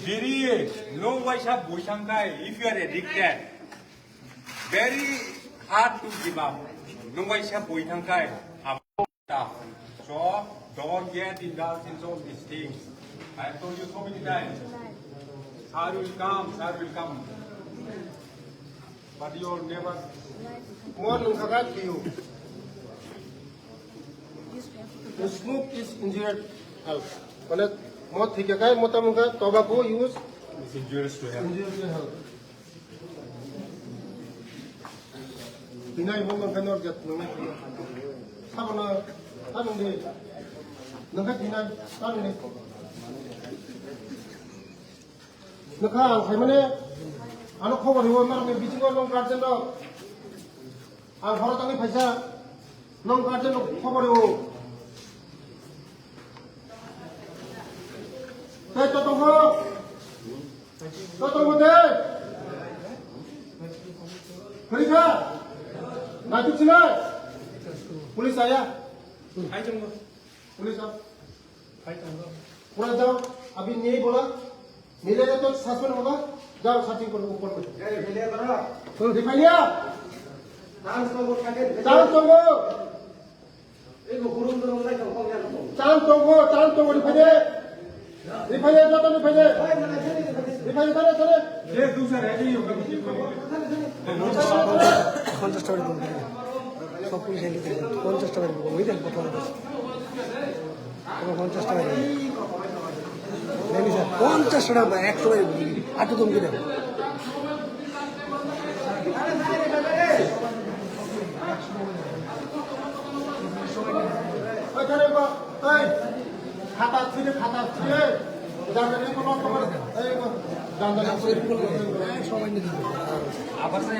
Very low wise up Bushankai, if you are addicted, very hard to give up. No wise up Bushankai, so don't get indulged in all these things. I told you so many times. Sir will come. But you'll never. One will forget you. The smoke is injured health. But more thick tobacco use It's injurious to health. injurious to health. Pinay mo man kanor gat nungai. Sabana anong di nungai pinay anong di. Naka kay mane ano খবর হইব মানে বিচিং long guardian আর ভারত আমি পয়সা long guardian খবর হইব তাই তো দে পরীক্ষা না কিছু না পুলিশ आया पुलिस अब पूरा जाओ अभी नहीं बोला मिलेगा तो सस्पेंड होगा जाओ सर्चिंग करो ऊपर में दिखाई लिया चांस तो दिखाई दे जो तो दिखाई दे चले ये दूसरा है जी 50 টাকা দিন সব পুলিশ এনে দিন 50 টাকা দিন ওই দেন প্রথম 50 টাকা দিন নেই স্যার 50 টাকা 100 টাকা দিন আট তুমি কি দেন ওইখানে এই খাতা ছিঁড়ে জানলে কোনো খবর এই জানলে সবাই নিয়ে দিন আবার নাই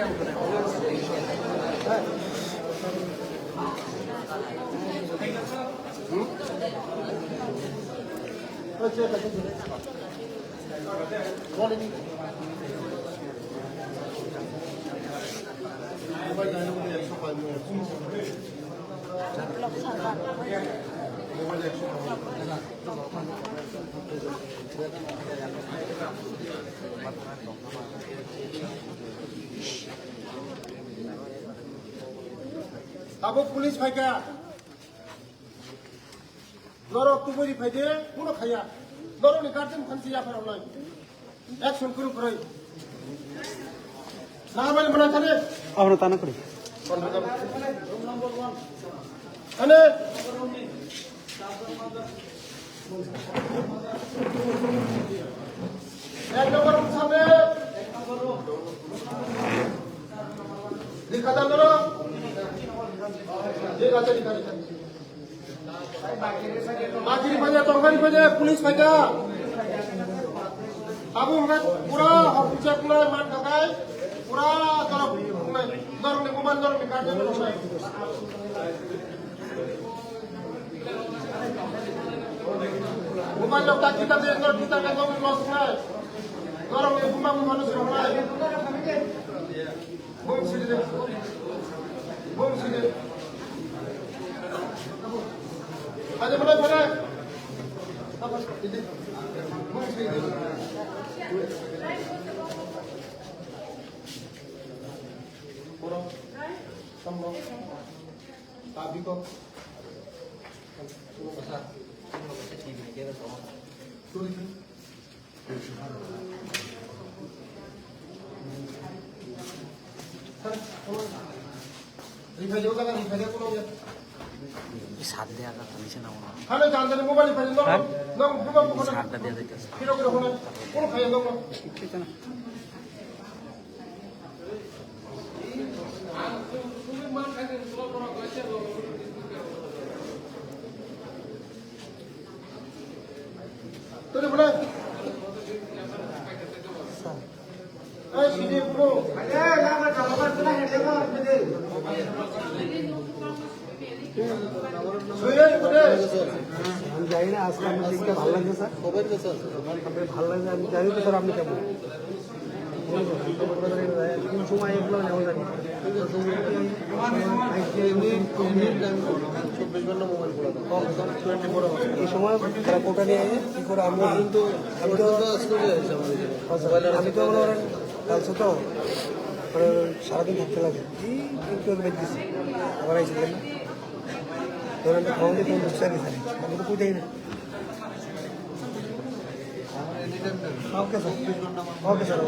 अब पुलिस फाइका दरो कुबरी फाइदे कुनो खाया दरो नि गार्जन फानसि या फरावलाय एक्शन करू फराय नाबाल मना करे আমরা তা না করি अने एक नंबर सामने दिखा दरो ये गाते दिखा बाकी बजे तंगारी बजे पुलिस बजे अब हमें पूरा ऑफिसर पूरा मान खगाए पूरा तरफ दर ने गुमान दर में काटे में है गुमान लोग ताकि ताकि अंदर भीतर का दम लॉस है दर में गुमान मानुष रहना है बोल सीधे अरे बड़ा अब इधर बोल सीधे पूरा संभव ताबी को बसा ठीक है केवल तो रिफाई होगा ना रिफाई को लोगे সাত দেয়া কথা নিচে নাও না হ্যালো জানতে মোবাইল ফাইল নাও নাও মোবাইল ফোন সাতটা দেয়া যাইতেছে কিলো কিলো ফোন কোন খাই নাও ঠিক আছে না তোরে বলে এই সিডি প্রো আমি জানি না আজকে আপনার দিকটা ভালো লাগছে স্যার ভালো লাগছে আমি জানি তো স্যার আপনি কেমন কোন সময় এগুলো নেওয়া যাবে 24 ঘন্টা এই সময় তারা কোটা নিয়ে কি করে আমরা কিন্তু আমি তো কালকে তো সারাদিন থাকতে লাগে একটু বেঁচেছি আবার আইসিলেন না ধরেন খাওয়া দিয়ে কোনো ঢুকছে আমি তো কোথায় না ওকে স্যার ওকে স্যার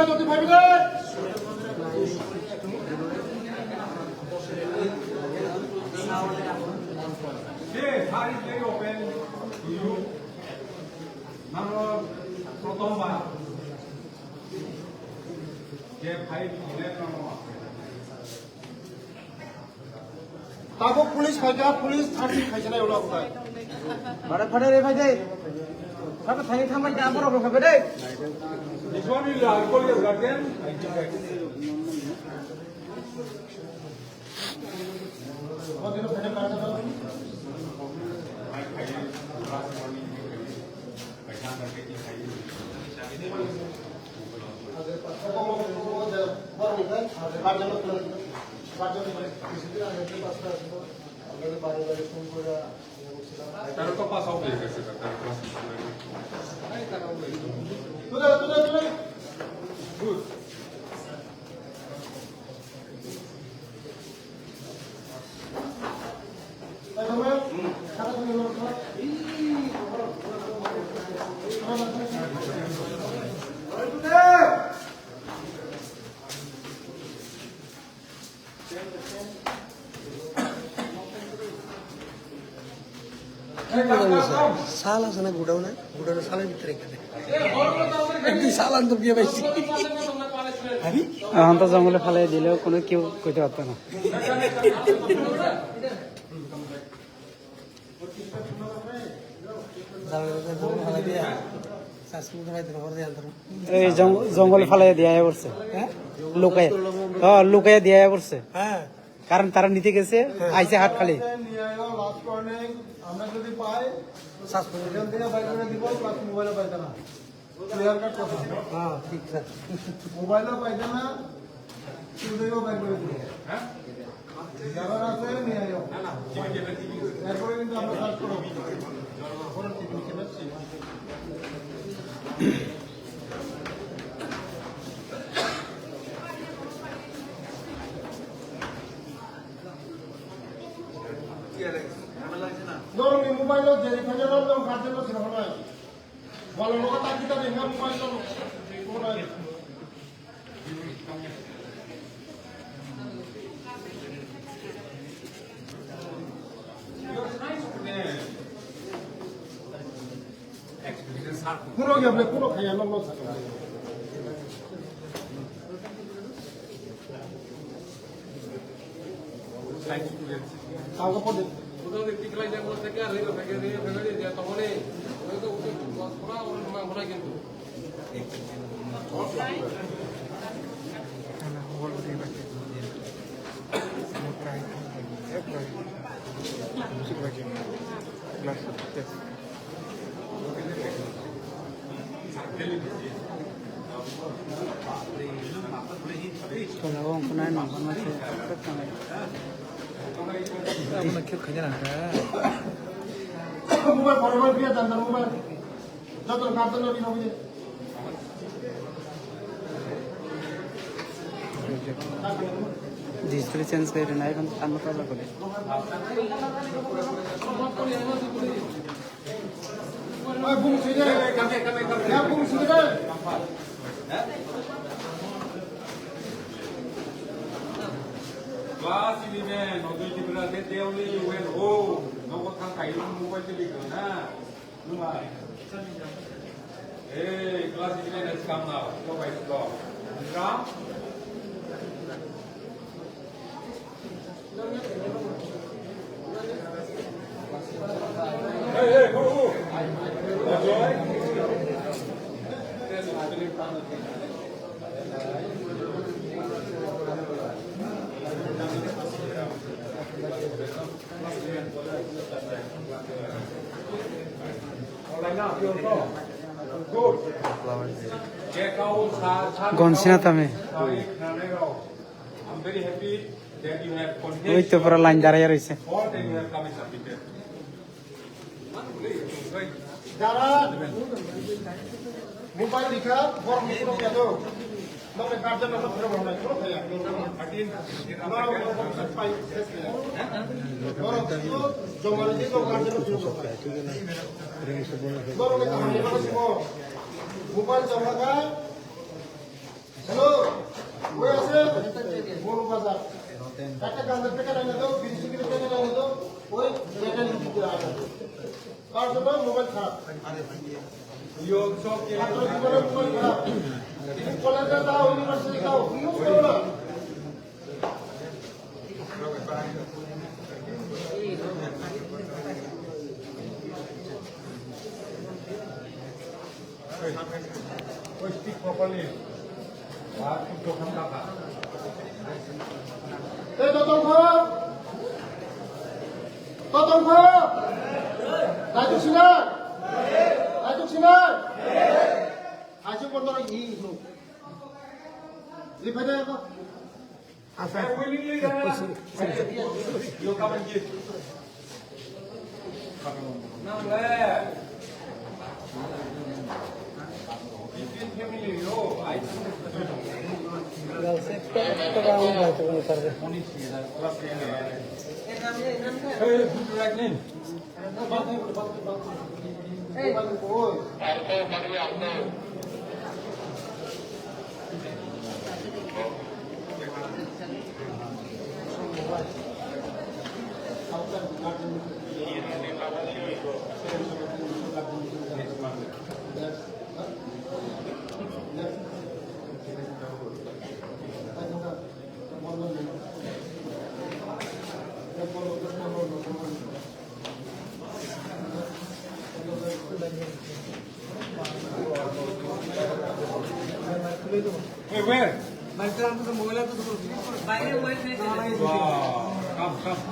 যদি ভাবি রে open to you. প্রথমবার যে ভাই তারপর পুলিশ খাইছে পুলিশ 30 খাইছে না ওরা কোথায় ভাড়া ফাড়ে রে ভাই দে সব থাকি থামাই যা বড় বড় খাবে রে This one will alcohol is again. ওদের ফেটে কাটা দাও তার তো পাস আউট হয়ে গেছে গুড সাল আছে না গোডাউনে গোডাউনে সালের ভিতরে একদিন সাল আনতে গিয়ে পাইছি এখন তো জঙ্গলে ফেলাই দিলেও কোনো কেউ কইতে পারতো না এই জঙ্গলে ফেলাই দিয়া পড়ছে লুকায় লুকায় দিয়া পড়ছে হ্যাঁ কারণ তারা নিতে গেছে আইসে হাত খালি আমরা যদি পাই সাসপেনশন দিয়ে বাইক করে দিব প্লাস মোবাইলও পাইতে না ক্লিয়ার কাট কথা হ্যাঁ ঠিক স্যার মোবাইলও পাইতে না চুরিও বাইক করে দিব হ্যাঁ যারা আছে নিয়ে আয়ো এরপরে কিন্তু আমরা সার্চ করব পরে টিভি কেনাচ্ছি ধরুন এই মোবাইলও যে এখানে নাম কার্যের ছিল না ভালো লোক তাকি তার এখানে মোবাইল পুরো গেলে পুরো খাইয়া নাম কাউকে পড়ে মোবাইল ফরমাল দিয়ে দেন মোবাইল যত কার্ড দিন হবে ডিজিটালি চেঞ্জ করে না এখন আমরা কাজ করে ওই বুম সিরে কামে বুম সিরে Class 11, although the brother they only went home. No one can carry mobile telephone, na. Hey, class 11 has come now. Go by the door. Come. Hey, hey, go, go. That's all right. গনছি না তামে I'm very happy that you have ওই তো পুরো line দাঁড়িয়ে রয়েছে all that you have come and submitted. যারা mobile লিখা form পুরো কেন মানে কার্যের নাম পুরো ভালো নাই পুরো খায়া আমরা পাই বড় কিছু জমালে দিয়ে তো কার্যের পুরো ভালো বড় নে কাহিনী বলছি মোবাইল জমা গায় হ্যালো ওই আছে বড় বাজার একটা কাজের টাকা না দাও 20 কিলো টাকা না দাও ওই এটা লিখে দেওয়া আছে তার জন্য মোবাইল খারাপ You also came ছাত্র জীবনের মোবাইল খারাপ কলেজে যাও ইউনিভার্সিটি যাও ইউজ করো না speak properly. এই ততঙ্গ দায়িত্ব ছিল আজ পর্যন্ত ই লিখে দেয় আচ্ছা Willingly, you come and give. Now, this is family, no, I Hey, good right name. Hey, where? Wow, come.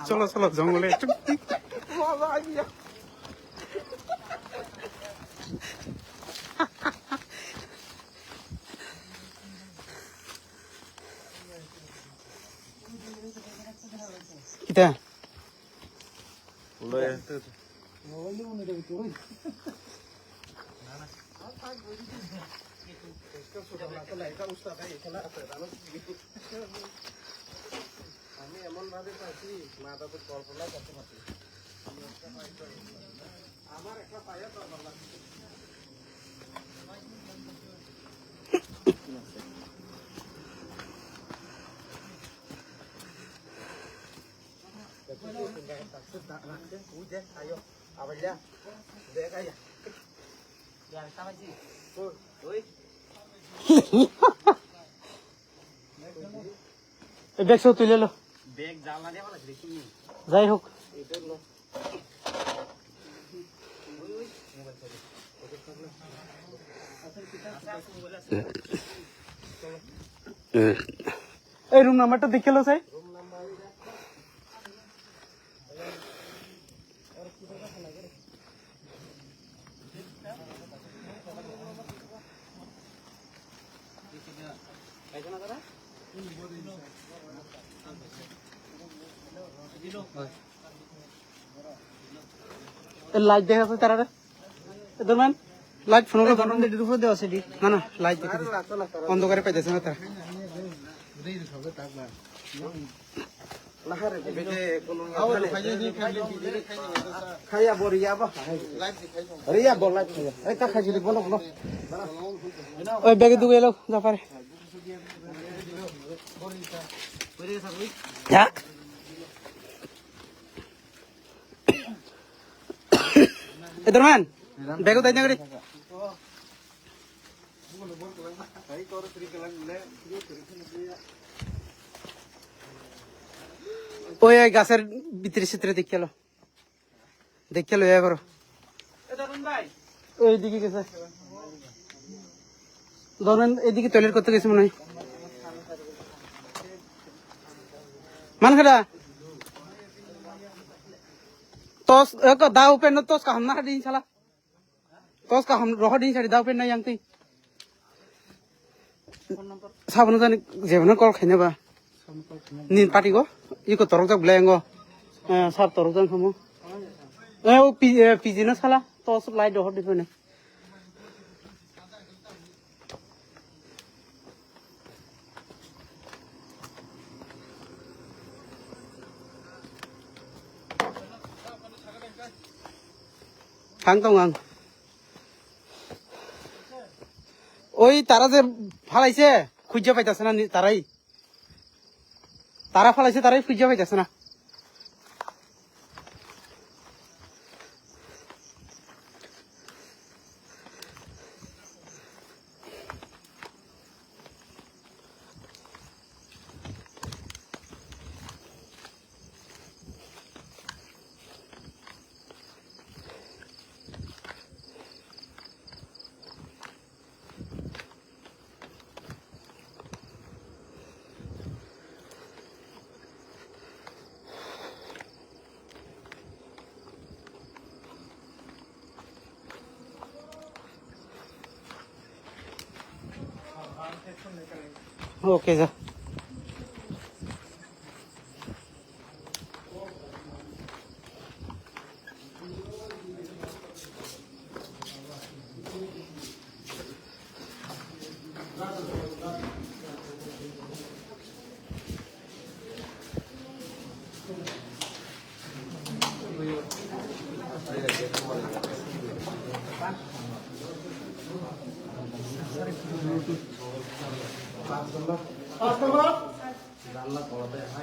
চলো চলো জঙ্গলে একটু কিতা আমি এমন ভাবে পাইছি মাথা তো কল্পনা করতে পারছি আমার একটা পাইয়া তো ভালো লাগছে ব্যাগ সব তুলে লো যাই হোক এই রুম নাম্বারটা দেখে লো চাই লাইট দেখা যাচ্ছে তারা ধরবেন লাইট ফোন উপরে দেওয়া আছে না না লাইট দেখে অন্ধকারে পাইতেছে না তারা খাইয়া বরিয়া বা রিয়া বল লাইট এই কা খাইছি বলো বলো ওই ব্যাগে দুগে এলো যা পারে হ্যাঁ এদরমান ব্যাগ দাই না করে ওই গাছের ভিতরে চিত্রে দেখিয়ালো ইয়া করো ওইদিকে গেছে ধরেন এদিকে টয়লেট করতে গেছে মনে হয় মানখারা tos ko daw pen no tos ka ham na din sala tos ka ham roh din sari daw pen na yang ti sabun jani jebna kol khaine ba nin party go iko torok jak blengo sab torok jan khamo o piji na sala tos light roh din pen থাং তো গাং ওই তারা যে ফালাইছে খুঁজে পাইতেছে না তারা ফালাইছে তারাই খুঁজে পাইতেছে না ओके जा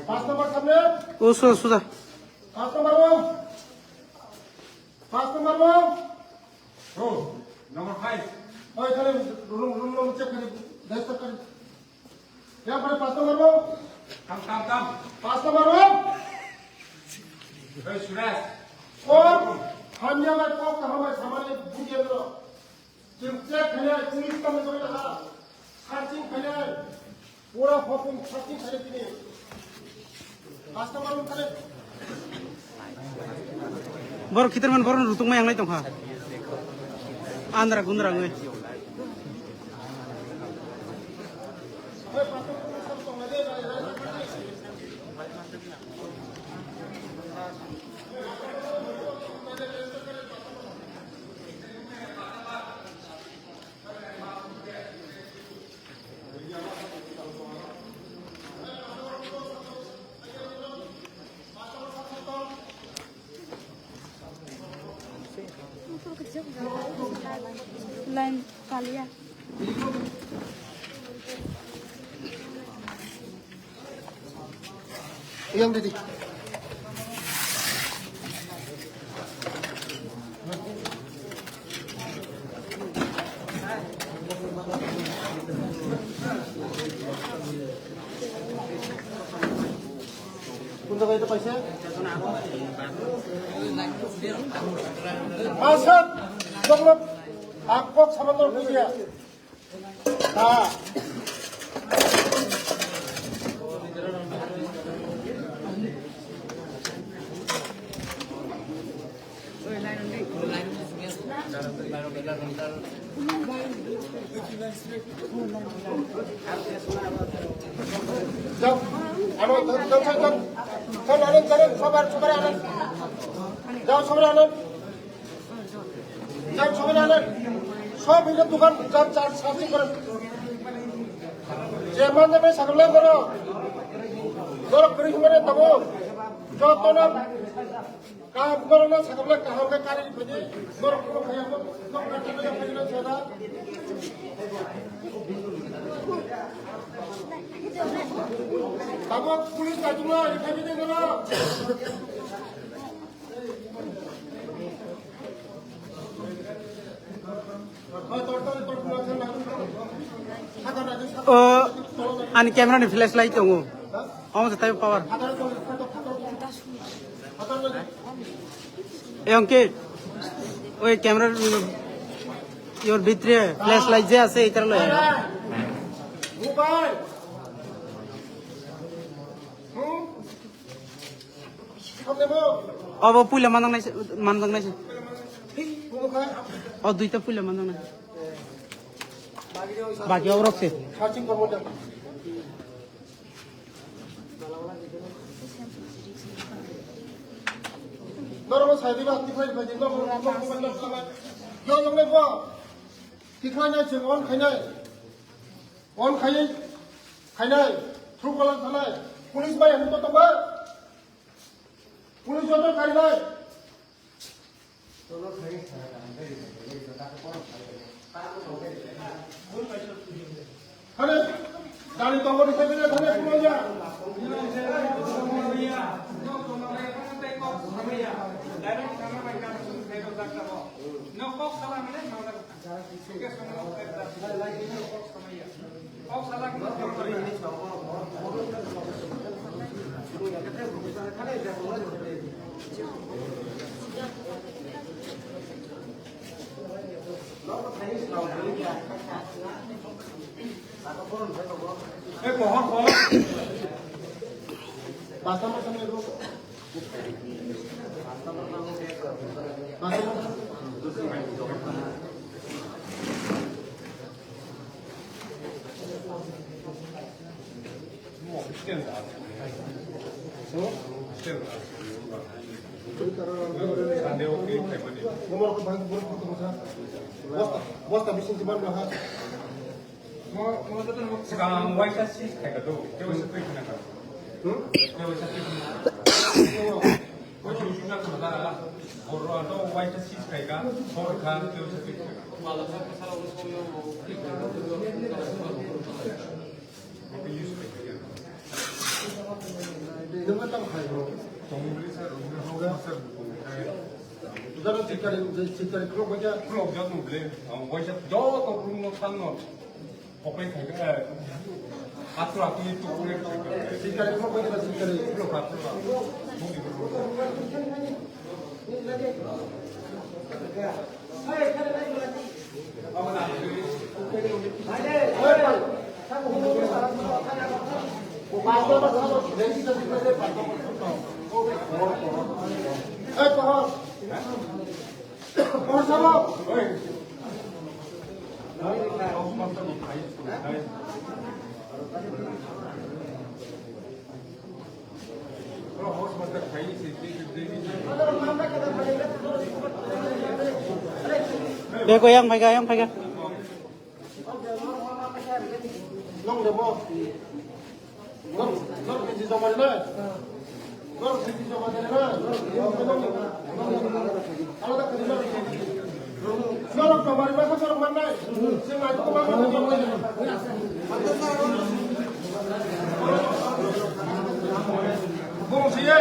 पाँच नंबर सामने सुधा 5 नंबर वो 5 नंबर वो Oh, number 5. और इधर रूम चेक करिए देख तक करिए क्या पड़े 5 नंबर वो Come. 5 नंबर वो Hey, Suresh. और हम यहाँ को हमारे सामान्य बुझे तो जिम चेक करिए पुलिस का में लगा सर्चिंग करिए पूरा फोटो सर्चिंग करिए 5 नंबर वो करें बर खितर मन बर रुतुं मा यांगलाय तंहा Andra गुंद्रा ngै Lain kali ya. Yang tadi. Untuk itu पैसे Masuk sebelum aku sama tuh dia. Nah. Jom, jom, sabar, Jom, sabar, যান সবাই আনেন সব এখানে দোকান যান চার্জ সার্চিং করেন চেয়ারম্যান যাবে সাকলে করো ধরো করি মানে তবু যত না কাম করো না সাকলে কাহকে কারি ফেজি ধরো কোনো খাইয়া তো কাটতে ফেজি না সেটা তবু পুলিশ কাজু না এখানে দিন না Ani camera ni flashlight tunggu. Kamu tetap power. Angkit. Oi camera your bitre flashlight je ase itar lo. Abo pula mandang nai. Oh duita pula mandang nai. Bagi orang sih. Searching করবো ধরো সাইডে বা তিখাই ফাইজি না জল লংলে বো তিখাই না ছে on খাইনাই through কলার থানায় পুলিশ ভাই আমি তো তোমার পুলিশ যত খাইনাই Hane, dari tonggo di sini hane pulau ya. Bahasa macam ni tu. Bos tak bisa simpan bahan. Sekarang wajah sih kayak gitu, coba seperti mana kan? Coba seperti mana? Wajah ujungnya kemana? Orang atau wajah sih kayak orang kan coba seperti mana? Dengan tak kaya. Udara cikar kerok baca. Kerok jatuh boleh, wajah jatuh rumah tanah. Open kayak atur itu boleh. Cikar kerok baca cikar. Kerok atur. देखो yang pegang. Long demo. Long kisi zaman ni. Long kisi zaman ni. Kalau tak kisi zaman ni. Long kamar ni macam orang mana? Semua itu kamar ni. Bung sini.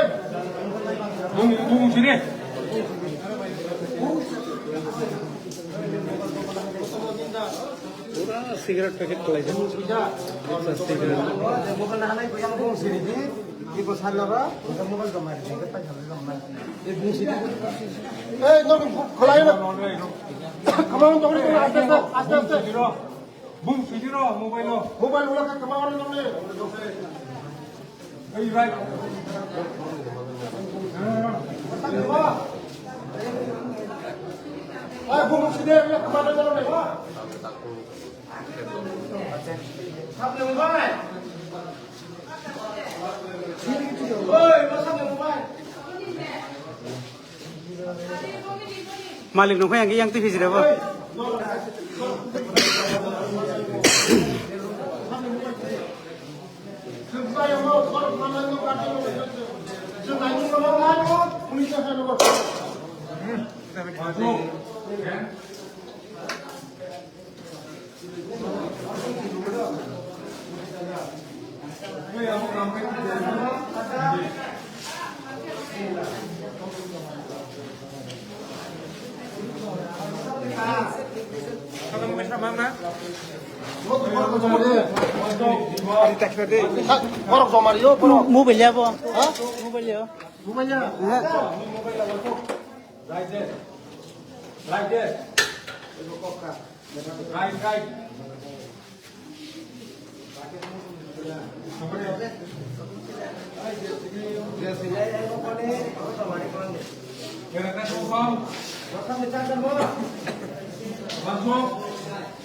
Bung sini. Pura cigarette packet kelai je. Bukan hanya yang bung sini ni. Ibu sahaja, bukan mobile gambar. Kita jangan gambar. Ibu bung sini. Nong kelai na. Kamu tu ni aste. Bung sini mobile lo. Mobile ulah kan kamu orang ni. Hey right. Bung sini ni kemana jalan ni? Sampai mobile. Oi, sampai mobile. Malik nung yang yang TV sih apa? Mau beli apa? Mau beli apa? Right there. Right there. Right, right.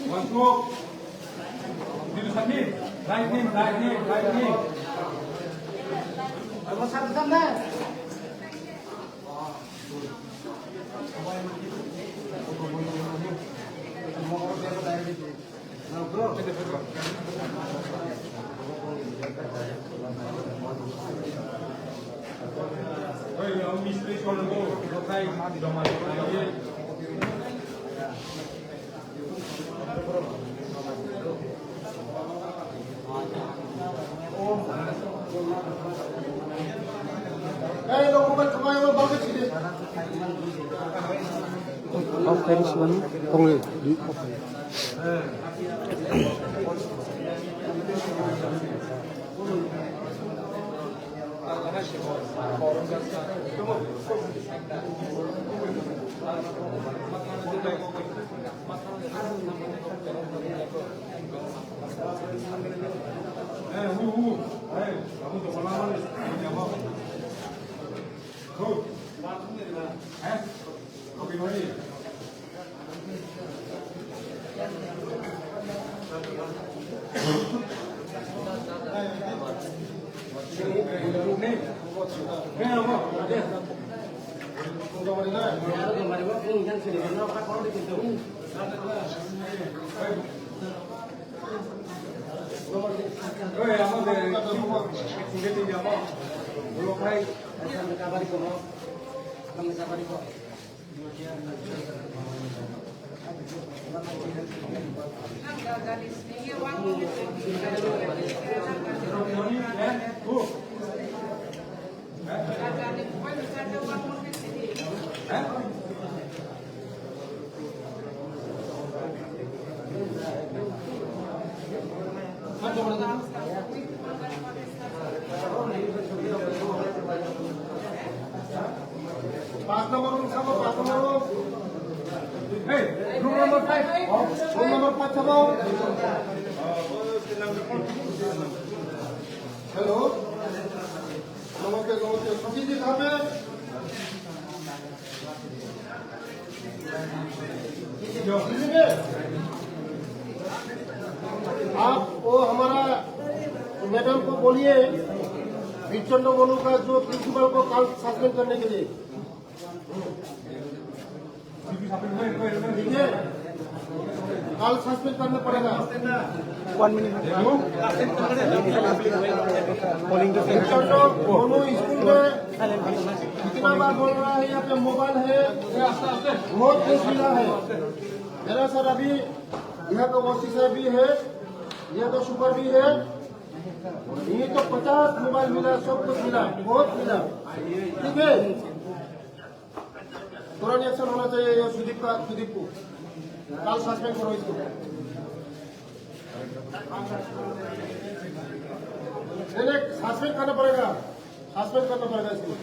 Masuk. Dulu sini. Right knee, right knee, right knee. Oi, ang mistress ko lang ko. Patay, daman. Okay, sih Kong Kamu tuh pengalaman jawab. Tuh. Kopi mari. Room number 5. Room number 5 sabau. Hello. नमस्ते नमस्ते सभी जी कहाँ पे? आप वो हमारा madam को बोलिए विचंड बोलू का जो प्रिंसिपल को कल सस्पेंड करने के लिए ठीक है कल सस्पेंड करना पड़ेगा 1 minute दोनों स्कूल में कितना बार बोल रहा है यहाँ पे मोबाइल है बहुत कुछ मिला है मेरा सर अभी यहाँ का ऑफिसर भी है यहाँ का सुपर भी है ये तो 50 मोबाइल मिला सब कुछ मिला बहुत मिला ठीक है तुरंत एक्शन होना चाहिए ये सुदीप को कल सस्पेंड करो इसको नहीं सस्पेंड करना पड़ेगा इसको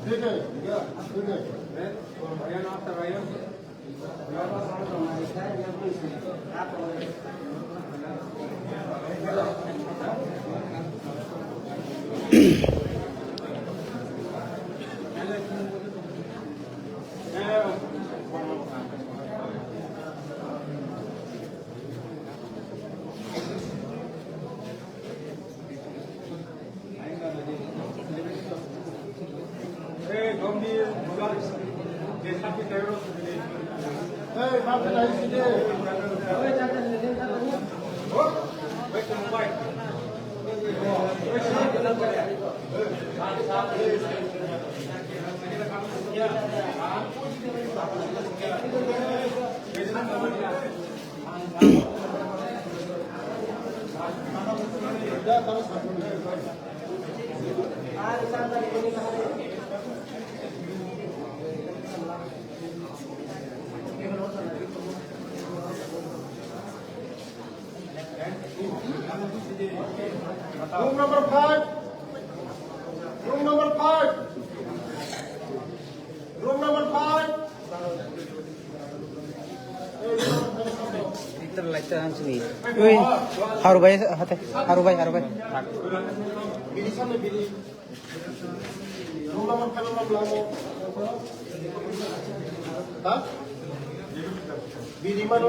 ठीक है Hey, Martin, I see you. Room number 5. Room number 5. Room number 5. ওই হারু ভাই হাতে হারু ভাই Bili sana bili. Room number 5 number ha? Bili mano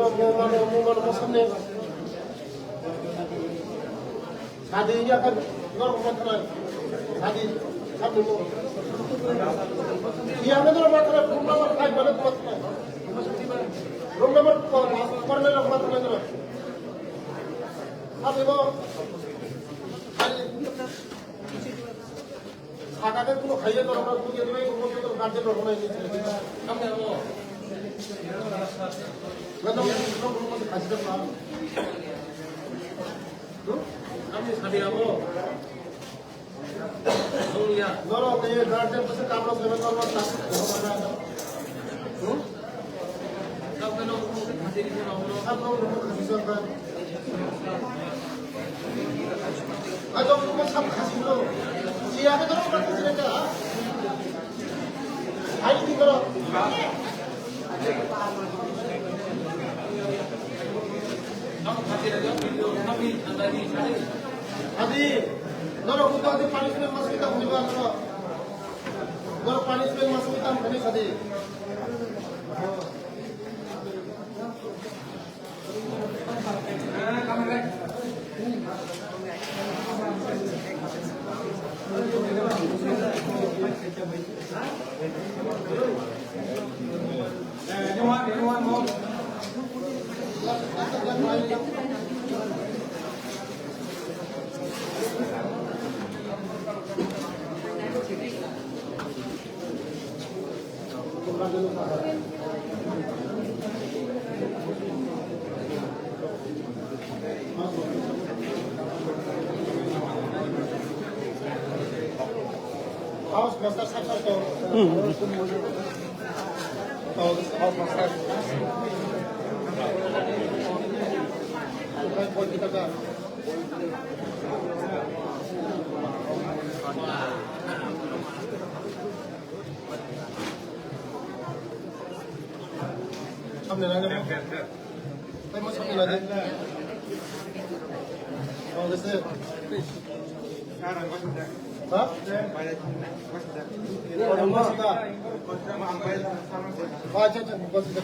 mo samne. Sadi ini akan luar rumah Sadi samne mo. Iya, ada rumah tanah room number 5 mana rumah tanah. Room number 4 korner rumah tanah itu. Sadi mo. সাকাকে কোনো খাইয়ে তো আমরা বুঝিয়ে দেবে কোনো তো guardian রকম হয়ে গেছে সামনে আলো ম্যাডাম কোনো মধ্যে খাসিতে না আমি সাদি আবো দুনিয়া ধরো এই গার্জেন পাশে কামরা সেভেন করবার না সব কেন খাসি দিতে না হলো সব লোক খাসি সরকার আজ আমরা সব খাসি হলো siapa tu orang tu sini dah? Hari ni kalau Hadi, kalau kita ada punishment masuk kita boleh buat apa? Kalau punishment masuk kita boleh hadi. House master sab to. Oh, this house master. Okay, boy kita ka. सामने ना गया भाई मैं सामने ना दे और जैसे हाँ और हम बस का अच्छा बस का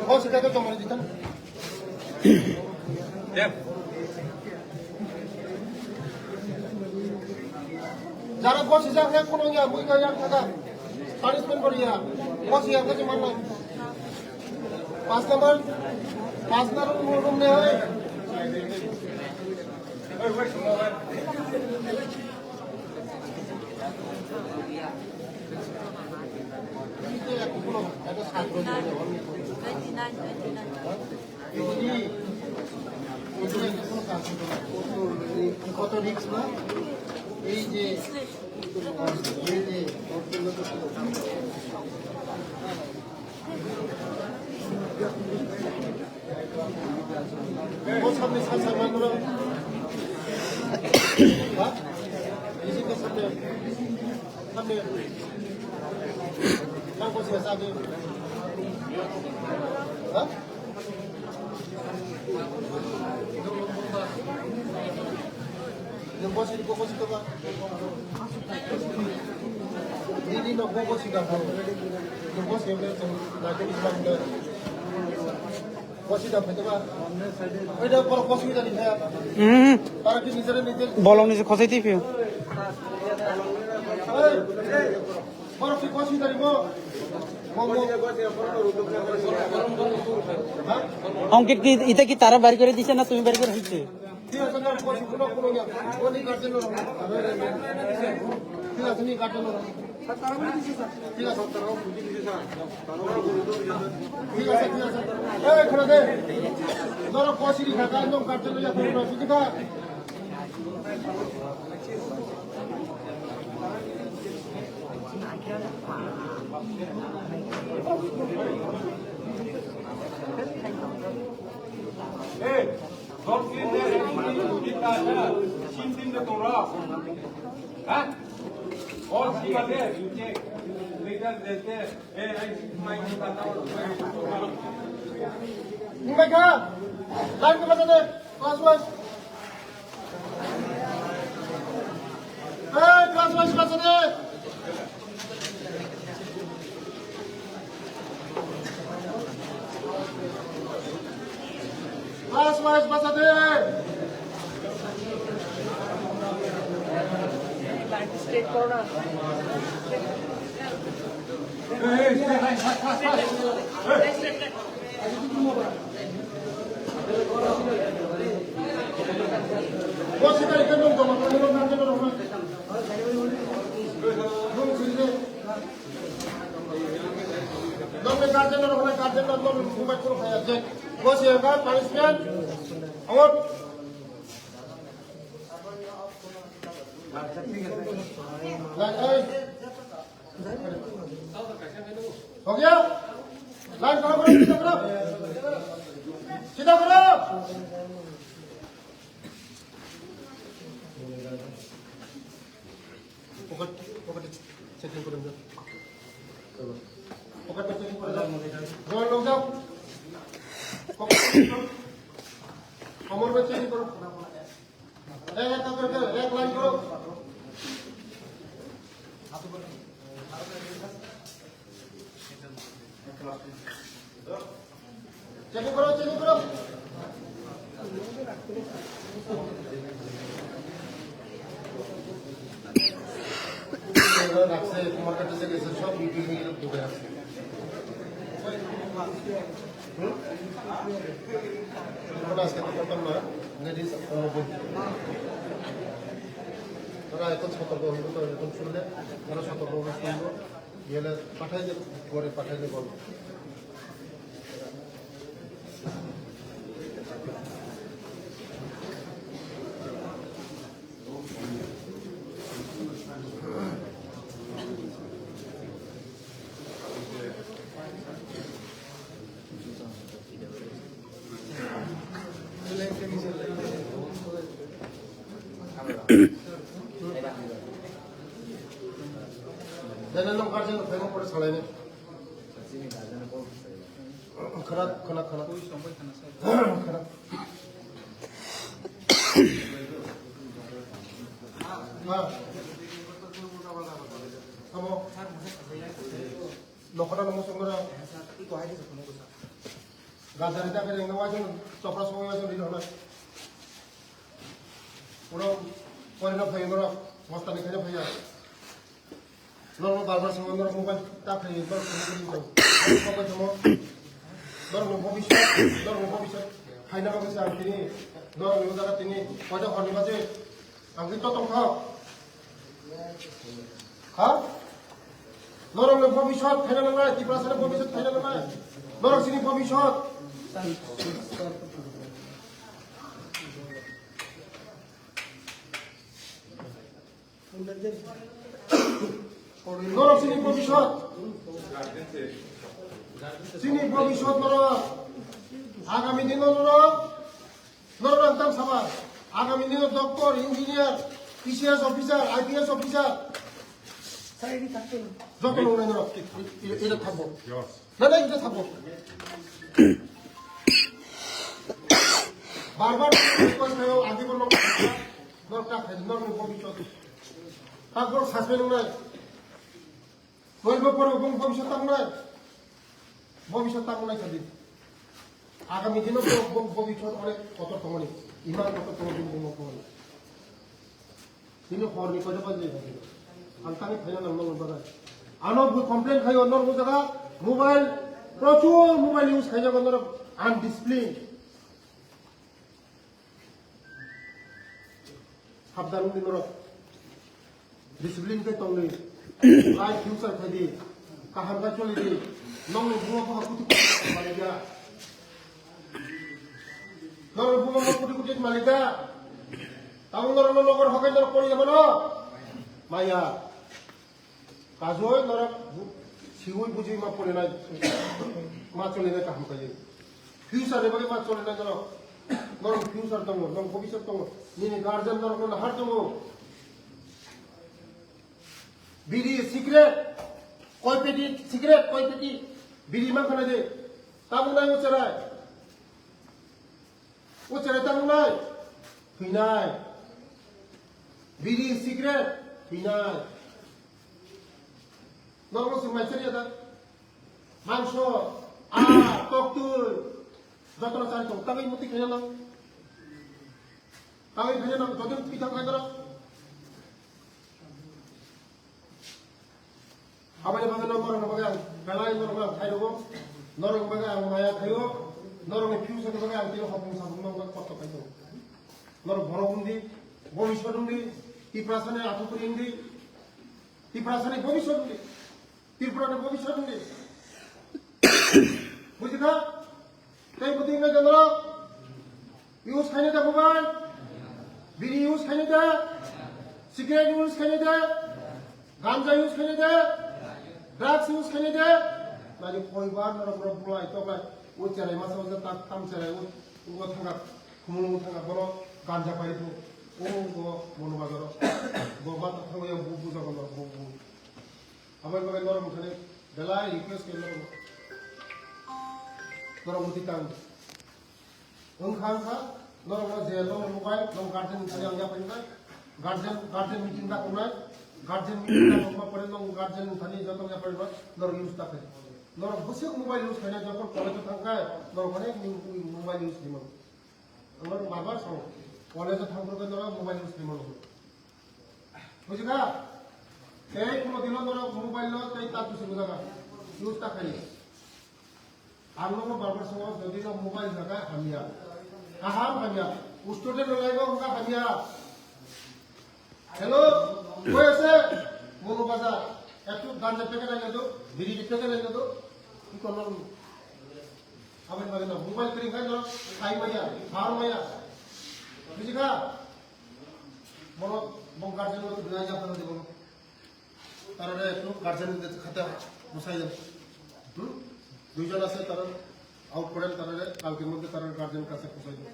बस का तो हमारे जितना যারা বস হিসাবে কোনো ইয়া মুই কাজ থাকা পানিশমেন্ট করিয়া বস ইয়া কাছে মানলাম 5 নম্বর রুম নে হয় কত রিক্স না এই যে সামনে সামনে সামনে Yung boss ko ba? Hindi na ko siya ba? Yung boss yung natin isang doon. Boss ida pwede ba? Pwede para boss ida din ha. Para ki নিজের বলং নিজে খসাইতেই ফিও বড় কি কষি দাঁড়িব অঙ্কিত কি এটা কি তারা বাড়ি করে দিছে না তুমি বাড়ি করে দিচ্ছে ঠিক আছে না কষি কোনো কোনো না কোনি গার্জেন ঠিক আছে নি গার্জেন ঠিক আছে ঠিক আছে ঠিক আছে এই খড়া দে ধরো কষি ঢাকা একদম গার্জেন লইয়া পুরো ঠিক আছে Mereka, lain ke mana? Kelas wise. Kelas wise kelas ini. Kelas wise kelas ini. Straight corner. Bos kita ikan dong, tomat dong, nanti dong. Dong sini. Dong le garden dong, buat kurang kaya je. Bos ya kan, punishment. Out. हो गया line करो सीधा करो पकड़ पकड़ setting करो पकड़ setting करो रोल लोग जाओ कमर में चेंज करो एक लाइन करो चेक करो রাখছে মার্কেটে থেকে এসে সব বিল্ডিং এর ডুবে আছে ওটা আজকে তো করতাম না লেডিস তারা এখন সতর্ক হইব তো এখন শুনলে তারা সতর্ক হবে শুনবো গেলে পাঠাই দেবো পরে পাঠাই দেবো Jangan karena memang pada salah ini. Kerat, kena. Kerat. Kamu, lokal kamu sumber. Gajar itu apa yang ngawasin? Sopra semua yang di dalam. Orang orang nak bayar orang, mesti nak kerja bayar. Normal barbar semua orang mobile tak kerja, baru semua kerja. Apa semua? Normal bisa. Hai nak bisa ini, normal juga kat ini. Pada hari macam, angkit tu tong kau. Ha? Normal bisa, hai nak mana? Di perasaan bisa, hai nak mana? Normal sini bisa. Noro sini ভবিষ্যৎ নর আগামী দিন নর একদম সভা আগামী দিন doctor engineer PCS officer IPS officer যত এটা থাকবো না এটা থাকবো বারবার আগে বললো দরকার ভবিষ্যৎ তারপর সাসপেন্ড নয় ভবিষ্যৎ নয় সেদিন আগামী দিনও ভবিষ্যৎ অনেক সতর্ক মানে ইমান সতর্ক দিন তিনি খবর নিয়ে কত বাজে 한탕이 그냥 넘는 거다. 아노 그 컴플레인 가요 언너 보다가 모바일 প্রচুর মোবাইল ইউজ খাই যখন ধরো আনডিসপ্লিন সাবধান দিন ধরো ডিসিপ্লিন কে তংলি লাইফ ফিউচার খাইদি কাহার গা চলে দি নং বুয়া বুয়া কুটি কুটি মালিকা নর বুয়া বুয়া কুটি কুটি মালিকা তাও নর লগর হকাই নর পড়ি যাব না মায়া কাজই নর সিগুই বুঝি মা পড়ে নাই মা চলে নাই কাহাম খাই ফিউচার এবারে মা চলে নাই ধরো নরম ফিউচার দङ নং ভবিষ্যৎ দङ নিনি গার্জেন নরম না হার দङ বিড়ি সিগারেট কয় পেটি সিগারেট কয় পেটি বিড়ি মা খানা দে তাবু নাই ওচেরাই তাবু নাই ফিনাই বিড়ি সিগারেট ফিনাই নরম সে মাইছারি আদা মাংস টকতুল যতন চাই তো তাই মতি খাই না তাই খাই না যতন পিঠা খাই দাও আবার ভাবে নম্বর ভাবে বেলাই নম্বর খাই দেব নরম ভাবে মায়া খাইও নরম ফিউচার ভাবে আমি তিন হপম সাবম নম্বর কত খাই দেব নরম ভরবন্দি ভবিষ্যৎ উন্দি ত্রিপ্রাসানে আঠকরি উন্দি ত্রিপ্রাসানে ভবিষ্যৎ উন্দি ত্রিপুরানে ভবিষ্যৎ উন্দি বুঝি না তাই বুঝি না কেন ইউজ খাই না মোবাইল বিড়ি ইউজ খাই না সিগারেট ইউজ খাই না গাঞ্জা ইউজ খাই না ড্রাগস ইউজ খাই না মানে কয়বার নরম বুলাই তো ও চেরাই মাসে মাসে তাক কাম চেরাই ও থাকা খুমুলু থাকা বড় গাঞ্জা পাইতো ও মনোবাজার গবা থাকা বুঝা বলো আমার বাবা নরম খানে বেলায় রিকোয়েস্ট করলো নরম তিতাং ওখানকা নরম যে নরম মোবাইল নরম গার্জেন খালি আঙ্গা পাইনা গার্জেন মিটিং দা কোনায় গার্জেন মিটিং দা কোনা পরে নরম গার্জেন খালি যত আঙ্গা পাইবা নরম ইউজ তাকে নরম বসে মোবাইল ইউজ খানে যখন কলেজে থাকায় নরম খানে মোবাইল ইউজ দিমন আমার বারবার সব কলেজে থাকবে নরম মোবাইল ইউজ দিমন বুঝিকা এই কোনো দিন নরম মোবাইল লো তাই তা তুই বুঝাবা ইউজ তা খালি আর লোক বারবার সময় যদি মোবাইল থাকা হামিয়া কাহাম হামিয়া স্টুডেন্ট লাইব হুকা হামিয়া হ্যালো কই আছে মনো বাজার একটু গাঞ্জা প্যাকেট আইনা দো বিড়ি প্যাকেট আইনা দো কি করলো আবার মানে না মোবাইল করি খাই না খাই মাইয়া খাওয়ার মাইয়া বুঝিকা বড় বং গার্জেন লোক বিনা যা ফেলে দেব তারা একটু গার্জেন খাতে বসাই দেব দুইজন আছে তারা আউট করেন তারা কালকের মধ্যে তারা গার্জেন কাছে পৌঁছাই দেব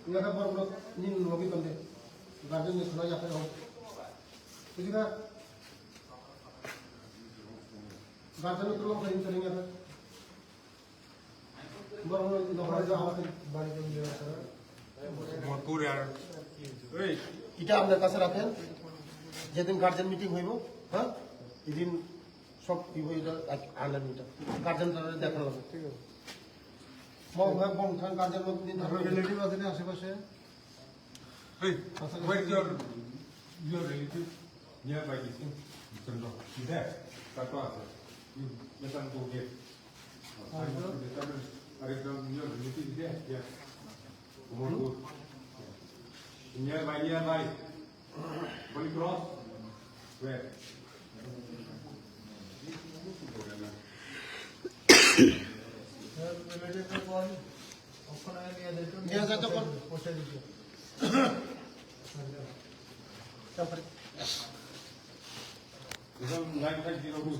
ইনাকা বড় বড় নিন নবী তন্দে গার্জেন নিয়ে শোনা যাবে হোক বুঝিকা গার্জেন তো লোক ইন করেंगे फिर বড় বড় নহরে যা হবে বাড়ি জমি দেওয়া স্যার মনপুর আর এই এটা আপনার কাছে রাখেন যেদিন গার্জেন মিটিং হইব হ্যাঁ এদিন সব কি হইল আনলেন এটা গার্জেন তারা দেখা লাগবে ঠিক আছে বং ভাই বং থান গার্জেন লোক দিন ধরে রিলেটিভ আছে না আশেপাশে hey where is your relative nearby this thing Chandra is there তাতো আছে বেতন তো gate are your relative there yeah Umurpur nearby Holy Cross where নিয়ে যায় তখন পৌঁছে দিচ্ছে This is 950 rupees.